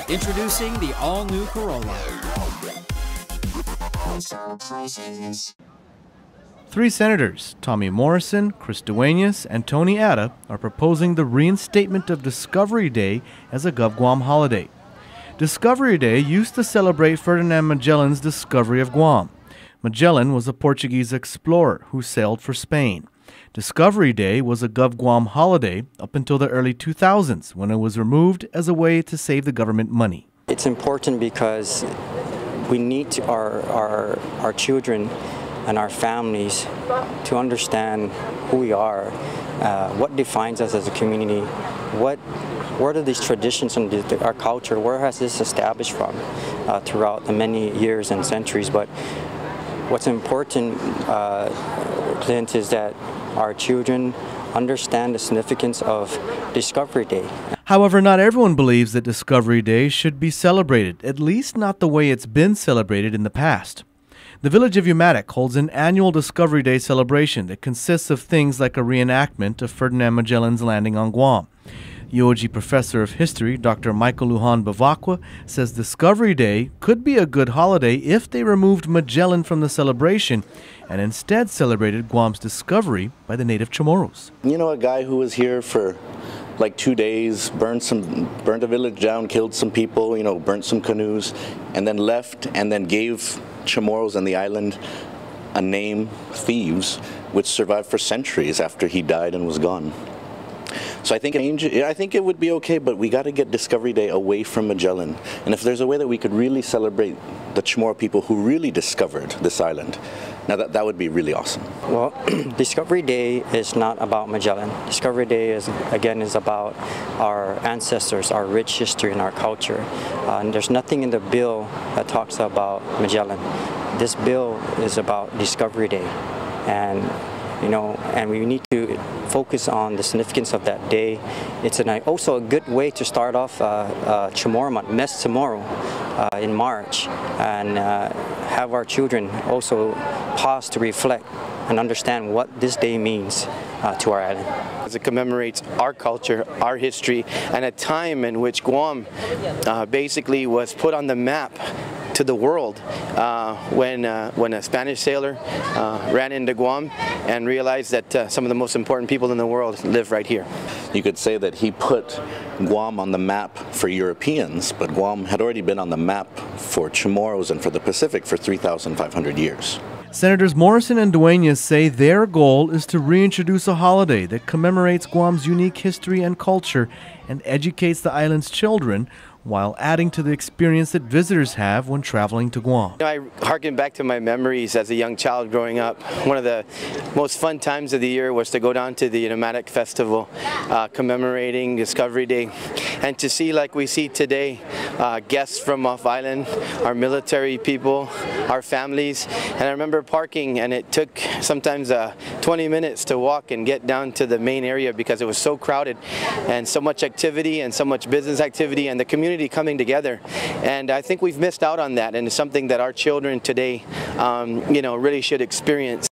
Introducing the all-new Corolla. Three senators, Tommy Morrison, Chris Duenas, and Tony Ada, are proposing the reinstatement of Discovery Day as a GovGuam holiday. Discovery Day used to celebrate Ferdinand Magellan's discovery of Guam. Magellan was a Portuguese explorer who sailed for Spain. Discovery Day was a GovGuam holiday up until the early 2000s, when it was removed as a way to save the government money. It's important because we need our children and our families to understand who we are, what defines us as a community, what are these traditions and our culture, where has this established from throughout the many years and centuries. But what's important, Clint, is that our children understand the significance of Discovery Day. However, not everyone believes that Discovery Day should be celebrated, at least not the way it's been celebrated in the past. The village of Umatic holds an annual Discovery Day celebration that consists of things like a reenactment of Ferdinand Magellan's landing on Guam. UOG professor of history, Dr. Michael Lujan Bavacqua, says Discovery Day could be a good holiday if they removed Magellan from the celebration and instead celebrated Guam's discovery by the native Chamorros. You know, a guy who was here for like 2 days, burned a village down, killed some people, you know, burnt some canoes, and then left and then gave Chamorros on the island a name, Thieves, which survived for centuries after he died and was gone. So I think it would be okay, but we got to get Discovery Day away from Magellan. And if there's a way that we could really celebrate the Chamorro people who really discovered this island, now that would be really awesome. Well, Discovery Day is not about Magellan. Discovery Day is about our ancestors, our rich history and our culture. And there's nothing in the bill that talks about Magellan. This bill is about Discovery Day. And and we need to focus on the significance of that day. It's also a good way to start off Chamorro Month, Mes Chamorro, in March, and have our children also pause to reflect and understand what this day means to our island. As it commemorates our culture, our history, and a time in which Guam basically was put on the map to the world when a Spanish sailor ran into Guam and realized that some of the most important people in the world live right here. You could say that he put Guam on the map for Europeans, but Guam had already been on the map for Chamorros and for the Pacific for 3,500 years. Senators Morrison and Duenas say their goal is to reintroduce a holiday that commemorates Guam's unique history and culture and educates the island's children, while adding to the experience that visitors have when traveling to Guam. I harken back to my memories as a young child growing up. One of the most fun times of the year was to go down to the Umatic Festival commemorating Discovery Day, and to see, like we see today, guests from off island, our military people, our families. And I remember parking, and it took sometimes 20 minutes to walk and get down to the main area because it was so crowded and so much activity and so much business activity and the community coming together. And I think we've missed out on that, and it's something that our children today really should experience.